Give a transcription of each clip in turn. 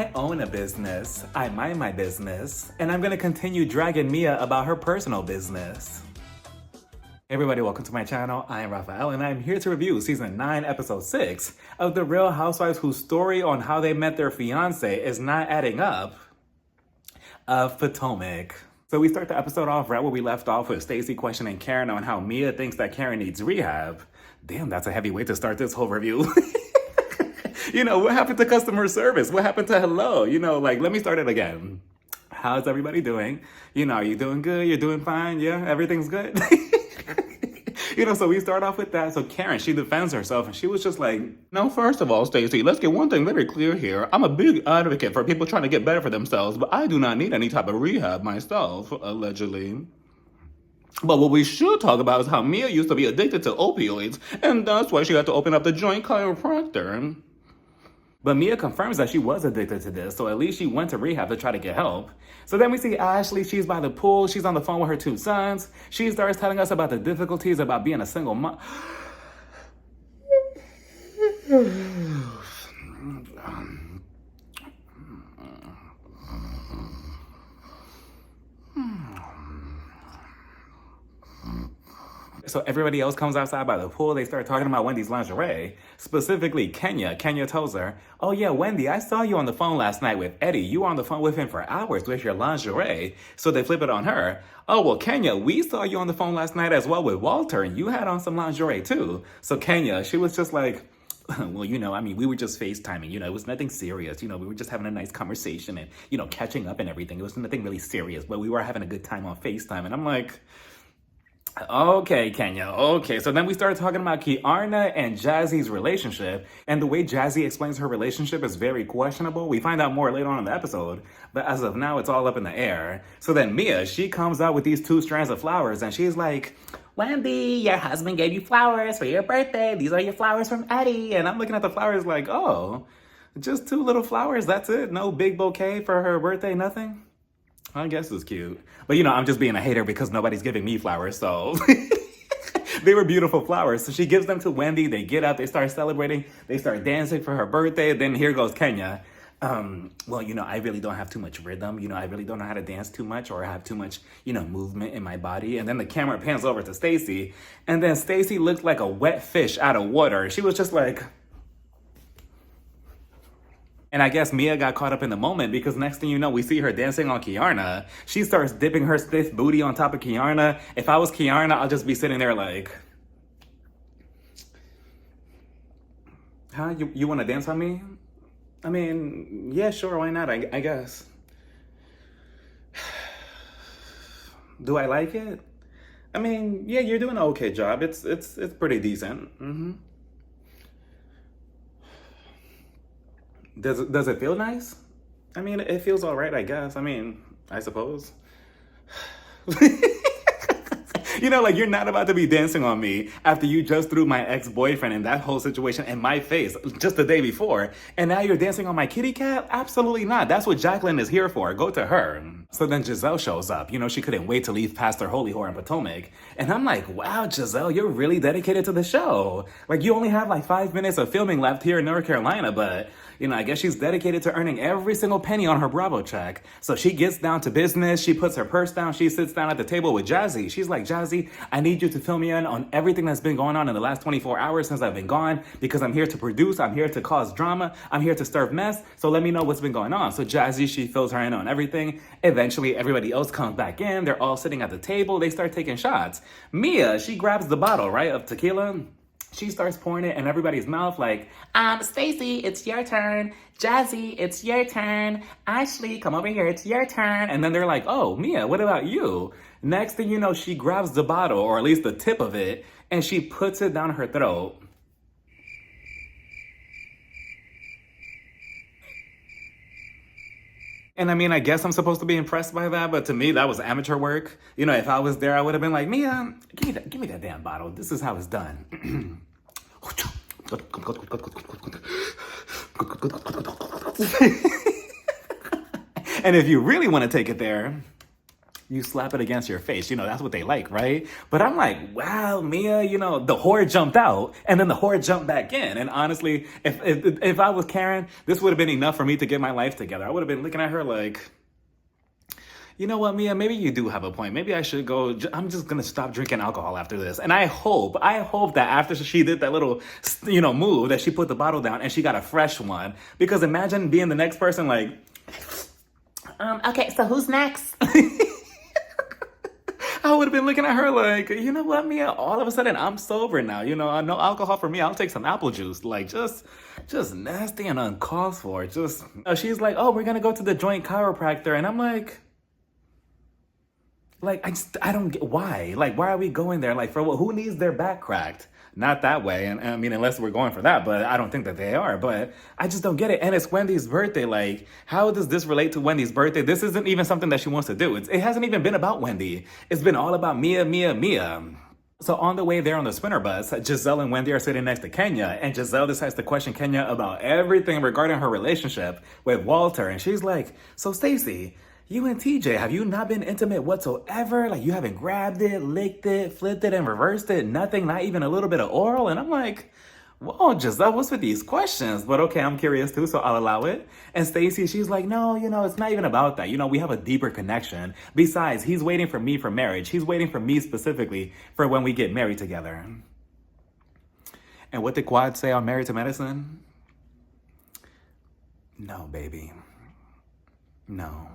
I own a business, I mind my business, and I'm gonna continue dragging Mia about her personal business. Hey everybody, welcome to my channel. I am Raphael, and I'm here to review Season 9, Episode 6 of The Real Housewives whose story on how they met their fiancé is not adding up of Potomac. So we start the episode off right where we left off with Stacey questioning Karen on how Mia thinks that Karen needs rehab. Damn, that's a heavy way to start this whole review. You know, what happened to customer service? What happened to hello? You know, like, let me start it again. How's everybody doing? You know, are you doing good? You're doing fine? Yeah, everything's good? You know, so we start off with that. So Karen, she defends herself, and she was just like, no, first of all, Stacey, let's get one thing very clear here. I'm a big advocate for people trying to get better for themselves, but I do not need any type of rehab myself, allegedly. But what we should talk about is how Mia used to be addicted to opioids, and that's why she had to open up the joint chiropractor. But Mia confirms that she was addicted to this, so at least she went to rehab to try to get help. So then we see Ashley, she's by the pool, she's on the phone with her two sons. She starts telling us about the difficulties about being a single mom. So everybody else comes outside by the pool. They start talking about Wendy's lingerie. Specifically, Kenya. Kenya tells her, oh yeah, Wendy, I saw you on the phone last night with Eddie. You were on the phone with him for hours with your lingerie. So they flip it on her. Oh, well, Kenya, we saw you on the phone last night as well with Walter, and you had on some lingerie too. So Kenya, she was just like, well, you know, I mean, we were just FaceTiming, you know, it was nothing serious. You know, we were just having a nice conversation and, you know, catching up and everything. It was nothing really serious, but we were having a good time on FaceTime. And I'm like, okay, Kenya, okay. So then we started talking about Kiarna and Jassi's relationship, and the way Jassi explains her relationship is very questionable. We find out more later on in the episode, but as of now, it's all up in the air. So then Mia, she comes out with these 2 strands of flowers, and she's like, Wendy, your husband gave you flowers for your birthday. These are your flowers from Eddie. And I'm looking at the flowers like, oh, just 2 little flowers, that's it? No big bouquet for her birthday, nothing? I guess it's cute. But, you know, I'm just being a hater because nobody's giving me flowers, so. They were beautiful flowers. So she gives them to Wendy. They get up. They start celebrating. They start dancing for her birthday. Then here goes Kenya. Well, you know, I really don't have too much rhythm. You know, I really don't know how to dance too much or have too much, you know, movement in my body. And then the camera pans over to Stacey. And then Stacey looked like a wet fish out of water. She was just like... And I guess Mia got caught up in the moment because next thing you know, we see her dancing on Kiarna. She starts dipping her stiff booty on top of Kiarna. If I was Kiarna, I'll just be sitting there like, huh, you want to dance on me? I mean, yeah, sure, why not, I guess. Do I like it? I mean, yeah, you're doing an okay job. It's pretty decent. Mm-hmm. Does it feel nice? I mean, it feels all right, I guess. I mean, I suppose. You know, like, you're not about to be dancing on me after you just threw my ex-boyfriend in that whole situation in my face just the day before. And now you're dancing on my kitty cat? Absolutely not. That's what Jacqueline is here for. Go to her. So then Giselle shows up. You know, she couldn't wait to leave past her holy whore in Potomac. And I'm like, wow, Giselle, you're really dedicated to the show. Like, you only have like 5 minutes of filming left here in North Carolina, but, you know, I guess she's dedicated to earning every single penny on her Bravo check. So she gets down to business. She puts her purse down. She sits down at the table with Jassi. She's like, Jassi, I need you to fill me in on everything that's been going on in the last 24 hours since I've been gone, because I'm here to produce, I'm here to cause drama, I'm here to stir mess, so let me know what's been going on. So Jassi, she fills her in on everything. Eventually, everybody else comes back in. They're all sitting at the table. They start taking shots. Mia, she grabs the bottle, right, of tequila. She starts pouring it in everybody's mouth like, Stacey, it's your turn. Jassi, it's your turn. Ashley, come over here, it's your turn. And then they're like, oh, Mia, what about you? Next thing you know, she grabs the bottle, or at least the tip of it, and she puts it down her throat. And I mean, I guess I'm supposed to be impressed by that, but to me, that was amateur work. You know, if I was there, I would have been like, Mia, give me that damn bottle. This is how it's done. And if you really want to take it there, you slap it against your face. That's what they like, right? But I'm like, wow, Mia, the whore jumped out and then the whore jumped back in. And honestly, if I was Karen, this would have been enough for me to get my life together. I would have been looking at her like, you know what, Mia, maybe you do have a point. Maybe I should go. I'm just going to stop drinking alcohol after this. And I hope that after she did that little, move, that she put the bottle down and she got a fresh one. Because imagine being the next person like, okay, so who's next? I would have been looking at her like, you know what, Mia? All of a sudden, I'm sober now. No alcohol for me. I'll take some apple juice. Like, just nasty and uncalled for. She's like, oh, we're going to go to the joint chiropractor. And I'm like, I don't get why. Like, why are we going there? Like, for what? Who needs their back cracked? Not that way. And I mean, unless we're going for that, but I don't think that they are. But I just don't get it. And it's Wendy's birthday. Like, how does this relate to Wendy's birthday? This isn't even something that she wants to do. It hasn't even been about Wendy. It's been all about Mia, Mia, Mia. So on the way there on the sprinter bus, Giselle and Wendy are sitting next to Kenya, and Giselle decides to question Kenya about everything regarding her relationship with Walter. And she's like, so Stacey, you and TJ, have you not been intimate whatsoever? Like, you haven't grabbed it, licked it, flipped it, and reversed it? Nothing, not even a little bit of oral? And I'm like, whoa, Giselle, what's with these questions? But okay, I'm curious too, so I'll allow it. And Stacey, she's like, no, it's not even about that. We have a deeper connection. Besides, he's waiting for me for marriage. He's waiting for me specifically for when we get married together. And what did Quad say on Married to Medicine? No, baby. No.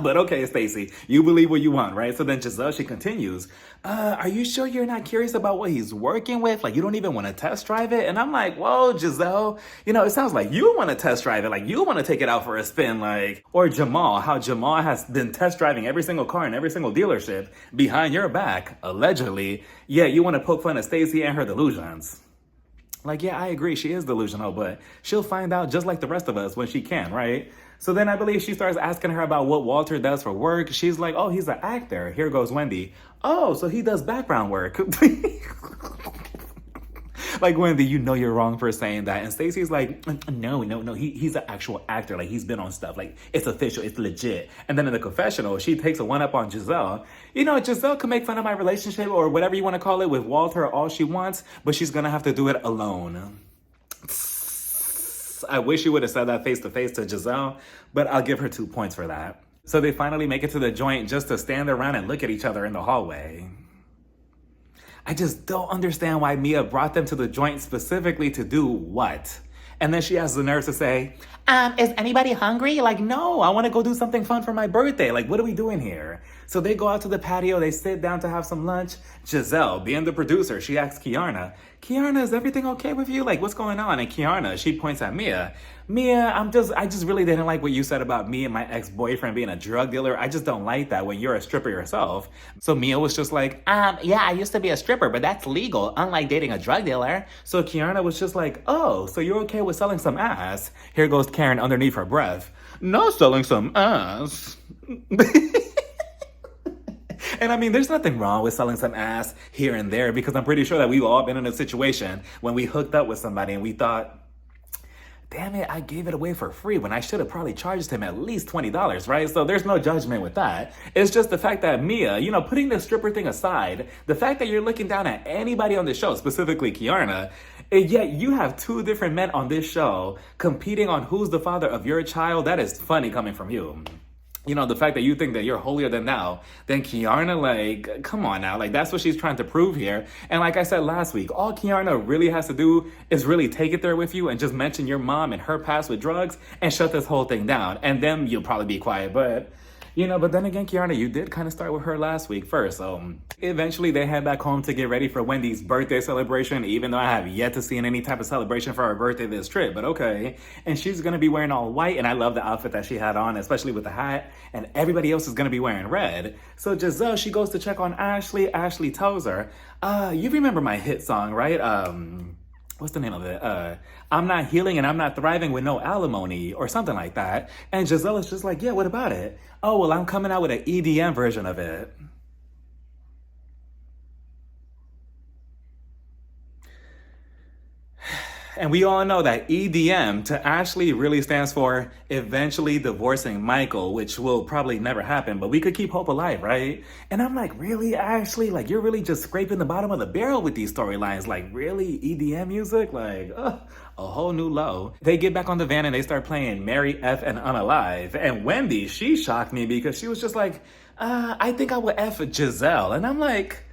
But okay, Stacey, you believe what you want, right? So then Giselle, she continues, are you sure you're not curious about what he's working with? Like, you don't even want to test drive it? And I'm like, whoa, Giselle, it sounds like you want to test drive it. Like, you want to take it out for a spin, like, or Jamal, how Jamal has been test driving every single car in every single dealership behind your back, allegedly. Yeah, you want to poke fun at Stacey and her delusions. Like, yeah, I agree, she is delusional, but she'll find out just like the rest of us when she can, right? So then I believe she starts asking her about what Walter does for work. She's like, oh, he's an actor. Here goes Wendy. Oh, so he does background work. Like, Wendy, you're wrong for saying that. And Stacey's like, no, he's an actual actor. Like, he's been on stuff. Like, it's official, it's legit. And then in the confessional, she takes a one-up on Giselle. Giselle can make fun of my relationship or whatever you want to call it with Walter all she wants, but she's going to have to do it alone. I wish you would have said that face-to-face to Giselle, but I'll give her 2 points for that. So they finally make it to the joint just to stand around and look at each other in the hallway. I just don't understand why Mia brought them to the joint specifically to do what? And then she has the nerve to say, is anybody hungry? Like, no, I want to go do something fun for my birthday. Like, what are we doing here? So they go out to the patio, they sit down to have some lunch. Giselle, being the producer, she asks Kiarna, is everything okay with you? Like, what's going on? And Kiarna, she points at Mia. Mia, I just really didn't like what you said about me and my ex-boyfriend being a drug dealer. I just don't like that when you're a stripper yourself. So Mia was just like, yeah, I used to be a stripper, but that's legal, unlike dating a drug dealer. So Kiarna was just like, oh, so you're okay with selling some ass? Here goes Karen underneath her breath. Not selling some ass. And I mean, there's nothing wrong with selling some ass here and there, because I'm pretty sure that we've all been in a situation when we hooked up with somebody and we thought, damn it, I gave it away for free when I should have probably charged him at least $20, right? So there's no judgment with that. It's just the fact that Mia, putting the stripper thing aside, the fact that you're looking down at anybody on the show, specifically Kiarna, and yet you have 2 different men on this show competing on who's the father of your child, that is funny coming from you. The fact that you think that you're holier than thou, then Kiarna, like, come on now. Like, that's what she's trying to prove here. And like I said last week, all Kiarna really has to do is really take it there with you and just mention your mom and her past with drugs and shut this whole thing down. And then you'll probably be quiet. But then again, Kiarna, you did kind of start with her last week first. So eventually they head back home to get ready for Wendy's birthday celebration, even though I have yet to see any type of celebration for her birthday this trip, but okay. And she's going to be wearing all white, and I love the outfit that she had on, especially with the hat, and everybody else is going to be wearing red. So Giselle, she goes to check on Ashley. Ashley tells her, you remember my hit song, right? What's the name of it? I'm not healing and I'm not thriving with no alimony or something like that. And Giselle is just like, yeah, what about it? Oh, well, I'm coming out with an EDM version of it. And we all know that EDM to Ashley really stands for eventually divorcing Michael, which will probably never happen, but we could keep hope alive, right? And I'm like, really, Ashley? Like, you're really just scraping the bottom of the barrel with these storylines. Like, really? EDM music? Like, a whole new low. They get back on the van and they start playing Mary F and Unalive. And Wendy, she shocked me because she was just like, I think I would F Giselle. And I'm like,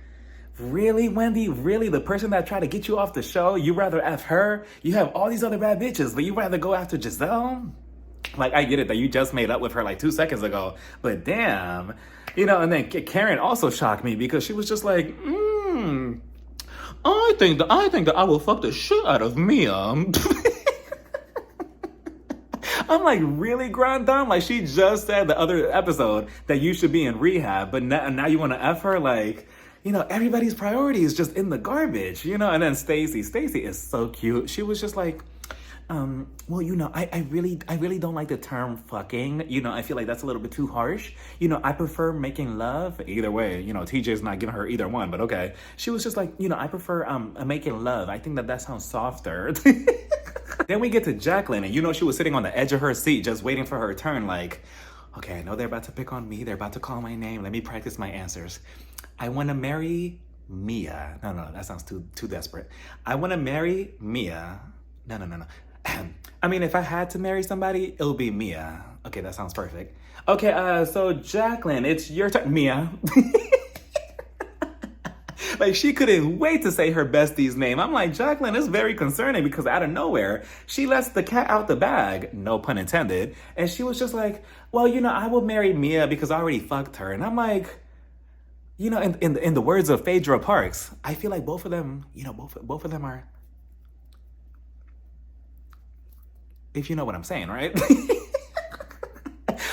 really, Wendy? Really? The person that tried to get you off the show, you rather F her? You have all these other bad bitches, but you rather go after Giselle? Like, I get it that you just made up with her like 2 seconds ago, but damn. And then Karen also shocked me because she was just like, I think that I will fuck the shit out of Mia. I'm like, really, Grandam? Like, she just said the other episode that you should be in rehab, but now you want to F her? Like, everybody's priority is just in the garbage, And then Stacy is so cute. She was just like, well, I really don't like the term fucking. I feel like that's a little bit too harsh. I prefer making love. Either way, TJ's not giving her either one, but okay. She was just like, I prefer making love. I think that sounds softer. Then we get to Jacqueline, and she was sitting on the edge of her seat just waiting for her turn, like, okay, I know they're about to pick on me. They're about to call my name. Let me practice my answers. I want to marry Mia. No, that sounds too desperate. I want to marry Mia. No. I mean, if I had to marry somebody, it would be Mia. Okay, that sounds perfect. Okay, so Jacqueline, it's your turn. Mia. Like, she couldn't wait to say her bestie's name. I'm like, Jacqueline, it's very concerning because out of nowhere, she lets the cat out the bag, no pun intended. And she was just like, well, I will marry Mia because I already fucked her. And I'm like, in the words of Phaedra Parks, I feel like both of them, both of them are, if you know what I'm saying, right?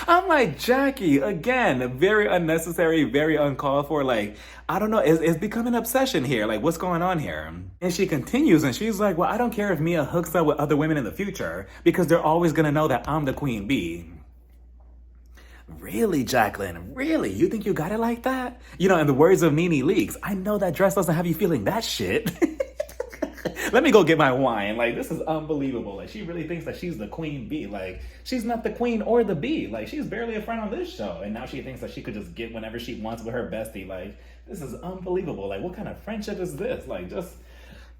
I'm like, Jackie, again, very unnecessary, very uncalled for. Like, I don't know, it's become an obsession here. Like, what's going on here? And she continues and she's like, well, I don't care if Mia hooks up with other women in the future because they're always gonna know that I'm the queen bee. Really, Jacqueline? Really? You think you got it like that? In the words of Nene Leakes, I know that dress doesn't have you feeling that shit. Let me go get my wine. Like, this is unbelievable. Like, she really thinks that she's the queen bee. Like, she's not the queen or the bee. Like, she's barely a friend on this show. And now she thinks that she could just get whenever she wants with her bestie. Like, this is unbelievable. Like, what kind of friendship is this? Like, just...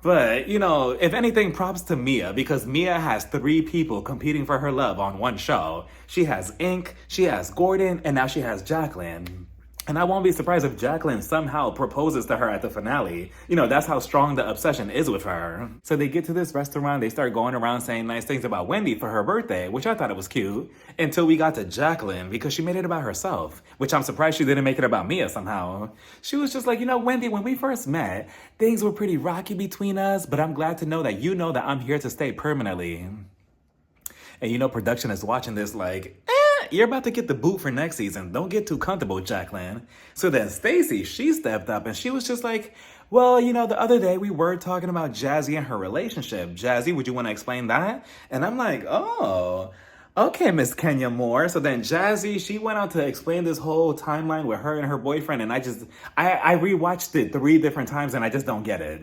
But, if anything, props to Mia, because Mia has 3 people competing for her love on one show. She has Ink, she has Gordon, and now she has Jacqueline. And I won't be surprised if Jacqueline somehow proposes to her at the finale. That's how strong the obsession is with her. So they get to this restaurant, they start going around saying nice things about Wendy for her birthday, which I thought it was cute, until we got to Jacqueline, because she made it about herself, which I'm surprised she didn't make it about Mia somehow. She was just like, Wendy, when we first met, things were pretty rocky between us, but I'm glad to know that you know that I'm here to stay permanently. And production is watching this like, you're about to get the boot for next season. Don't get too comfortable, Jacqueline. So then Stacy, she stepped up and she was just like, well, the other day we were talking about Jassi and her relationship. Jassi, would you want to explain that? And I'm like, oh, okay, Miss Kenya Moore. So then Jassi, she went on to explain this whole timeline with her and her boyfriend. And I rewatched it 3 different times and I just don't get it.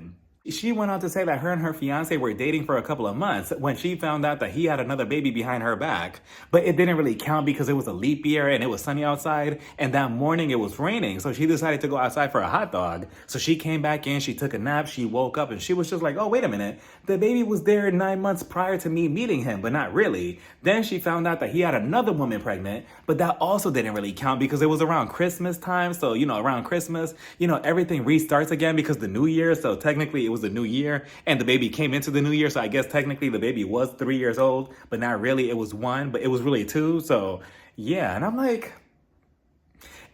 She went on to say that her and her fiancé were dating for a couple of months when she found out that he had another baby behind her back. But it didn't really count because it was a leap year and it was sunny outside. And that morning it was raining. So she decided to go outside for a hot dog. So she came back in, she took a nap, she woke up and she was just like, oh, wait a minute. The baby was there 9 months prior to me meeting him, but not really. Then she found out that he had another woman pregnant, but that also didn't really count because it was around Christmas time. So, around Christmas, everything restarts again because the new year. So technically it was the new year and the baby came into the new year. So I guess technically the baby was 3 years old, but not really. It was 1, but it was really 2. So yeah. And I'm like,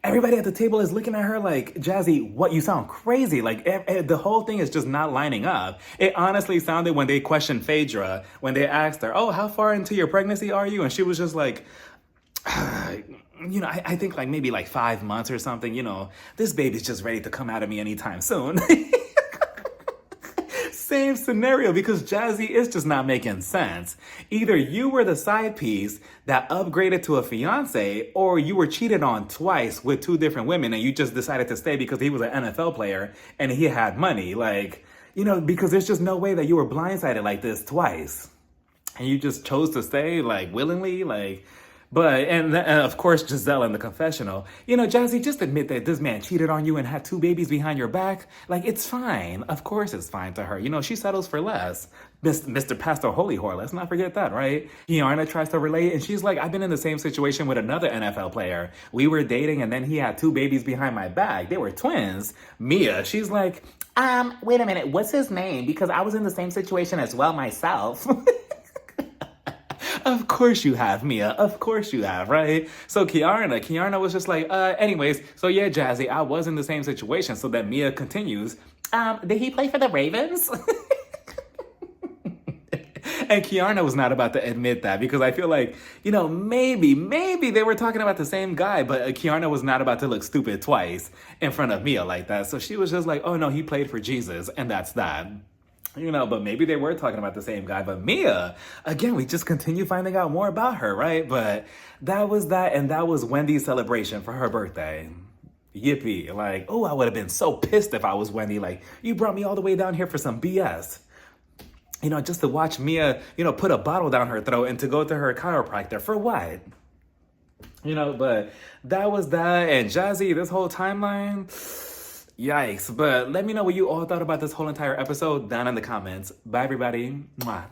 everybody at the table is looking at her like, Jassi, what? You sound crazy. Like, the whole thing is just not lining up. It honestly sounded when they questioned Phaedra, when they asked her, oh, how far into your pregnancy are you? And she was just like, I think like maybe like 5 months or something. This baby's just ready to come out of me anytime soon. Same scenario, because Jassi is just not making sense. Either you were the side piece that upgraded to a fiance, or you were cheated on twice with 2 different women and you just decided to stay because he was an NFL player and he had money. Like, Because there's just no way that you were blindsided like this twice. And you just chose to stay, like, willingly, like... But, and of course, Giselle in the confessional, Jassi, just admit that this man cheated on you and had 2 babies behind your back. Like, it's fine. Of course it's fine to her. She settles for less. Mr. Pastor Holy Whore, let's not forget that, right? Kiana tries to relate, and she's like, I've been in the same situation with another NFL player. We were dating, and then he had 2 babies behind my back. They were twins. Mia, she's like, wait a minute, what's his name? Because I was in the same situation as well myself. Of course you have, Mia. Of course you have, right? So Kiana was just like, anyways, so yeah, Jassi, I was in the same situation. So then Mia continues, did he play for the Ravens? And Kiana was not about to admit that because I feel like, maybe they were talking about the same guy, but Kiana was not about to look stupid twice in front of Mia like that. So she was just like, oh no, he played for Jesus, and that's that. But maybe they were talking about the same guy. But Mia, again, we just continue finding out more about her, right? But that was that, and that was Wendy's celebration for her birthday. Yippee. Like, oh, I would have been so pissed if I was Wendy. Like, you brought me all the way down here for some BS. Just to watch Mia, put a bottle down her throat and to go to her chiropractor. For what? But that was that. And Jassi, this whole timeline... Yikes. But let me know what you all thought about this whole entire episode down in the comments. Bye, everybody. Mwah.